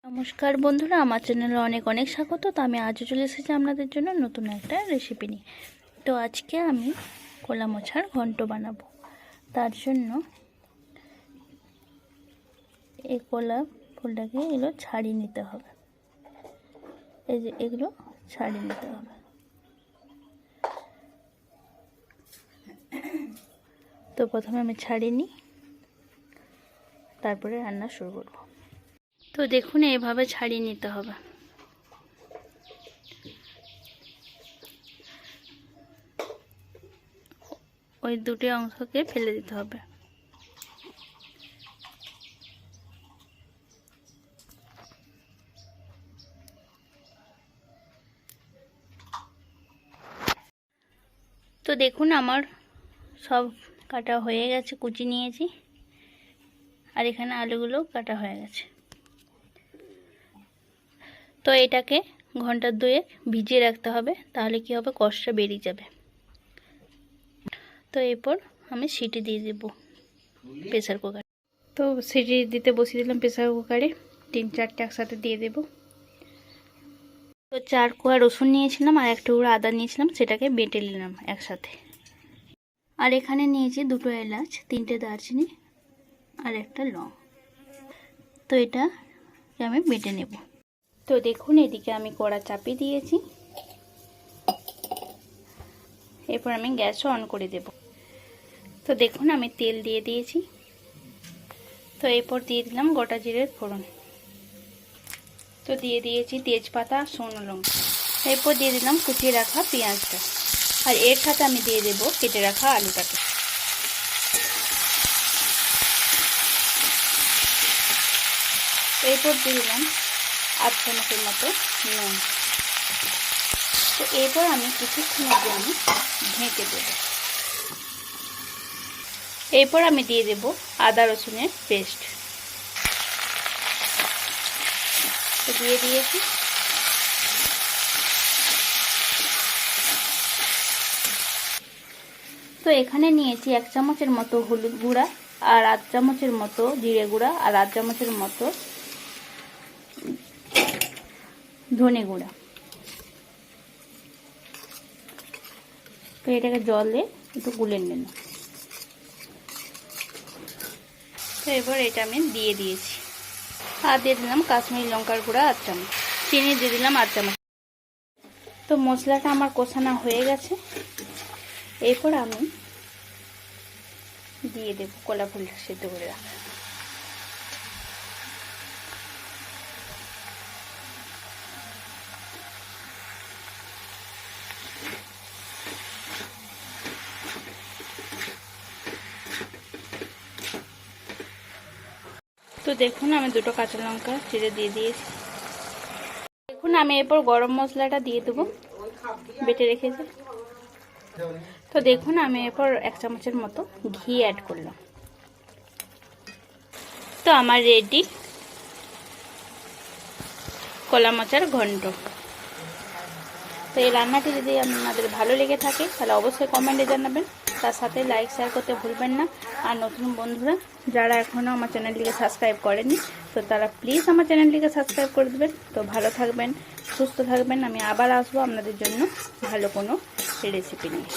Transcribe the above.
নমস্কার বন্ধুরা, আমার চ্যানেলে অনেক অনেক স্বাগত। তো আমি আজও চলে এসেছি আপনাদের জন্য নতুন একটা রেসিপি নিয়ে। তো আজকে আমি কলা মোছার ঘন্ট বানাবো। তার জন্য এই কলা ফুলটাকে এগুলো ছাড়িয়ে নিতে হবে। এই যে এগুলো ছাড়িয়ে নিতে হবে। তো প্রথমে আমি ছাড়িয়ে নিই, তারপরে রান্না শুরু করব। তো দেখুন, এইভাবে ছাড়িয়ে নিতে হবে। ওই দুটি অংশকে ফেলে দিতে হবে। তো দেখুন, আমার সব কাটা হয়ে গেছে, কুচি নিয়েছি, আর এখানে আলুগুলো কাটা হয়ে গেছে। তো এটাকে ঘন্টা দুয়েক ভিজিয়ে রাখতে হবে, তাহলে কি হবে, কষটা বেরিয়ে যাবে। তো এরপর আমি সিটি দিয়ে দেব প্রেসার কুকারে। তো সিটি দিতে বসিয়ে দিলাম প্রেসার কুকারে, 3-4টে একসাথে দিয়ে দেব। তো 4 কোয়া রসুন নিয়েছিলাম আর 1 টুকরো আদা নিয়েছিলাম, সেটাকে বেটে নিলাম একসাথে। আর এখানে নিয়েছি 2টো এলাচ, 3টে দারচিনি আর 1টা লং। তো এটাকে আমি বেটে নেব। তো দেখুন, এদিকে আমি কড়া চাপিয়ে দিয়েছি। এরপর আমি গ্যাসও অন করে দেব। তো দেখুন, আমি তেল দিয়ে দিয়েছি। তো এরপর দিয়ে দিলাম গোটা জিরের ফোড়ন। তো দিয়ে দিয়েছি তেজপাতা আর শুকনো লঙ্কা। এরপর দিয়ে দিলাম কুচিয়ে রাখা পেঁয়াজটা, আর এর সাথে আমি দিয়ে দেব কেটে রাখা আলুটাকে। এরপর দিয়ে দিলাম 8 চামচের মতো নুন। তো এরপর আমি কিছুক্ষণের জন্য ঢেকে দেব। এরপর আমি দিয়ে দেব আদা রসুনের পেস্ট। তো দিয়ে দিয়েছি। তো এখানে নিয়েছি 1 চামচের মতো হলুদ গুঁড়া, আর 8 চামচের মতো জিরে গুঁড়া, আর 8 চামচের মতো ধনে গুঁড়া। তো এটাকে জলে একটু গুলে নেব। তো এবার এটা আমি দিয়ে দিয়েছি, আর দিয়ে দিলাম কাশ্মীরি লঙ্কার গুঁড়া 8 চামচ, চিনি দিয়ে দিলাম 8 চামচ। তো মশলাটা আমার কষানো হয়ে গেছে। এরপর আমি দিয়ে দেব কলা ফুলটা সেদ্ধ করে রাখা। তো দেখুন, আমি 2টো কাঁচা লঙ্কা চিড়ে দিয়ে দিয়েছি। দেখুন, আমি এরপর গরম মশলাটা দিয়ে দেবো, বেটে রেখেছি। তো দেখুন, আমি এরপর 1 চামচের মতো ঘি অ্যাড করলাম। তো আমার রেডি কলা মোচার ঘন্ট। তো এই রান্নাটি যদি আপনাদের ভালো লেগে থাকে তাহলে অবশ্যই কমেন্টে জানাবেন, তার সাথে লাইক শেয়ার করতে ভুলবেন না। আর নতুন বন্ধুরা যারা এখনও আমার চ্যানেলটিকে সাবস্ক্রাইব করেনি, তো তারা প্লিজ আমার চ্যানেলটিকে সাবস্ক্রাইব করে দেবেন। তো ভালো থাকবেন, সুস্থ থাকবেন। আমি আবার আসবো আপনাদের জন্য ভালো কোনো রেসিপি নিয়ে।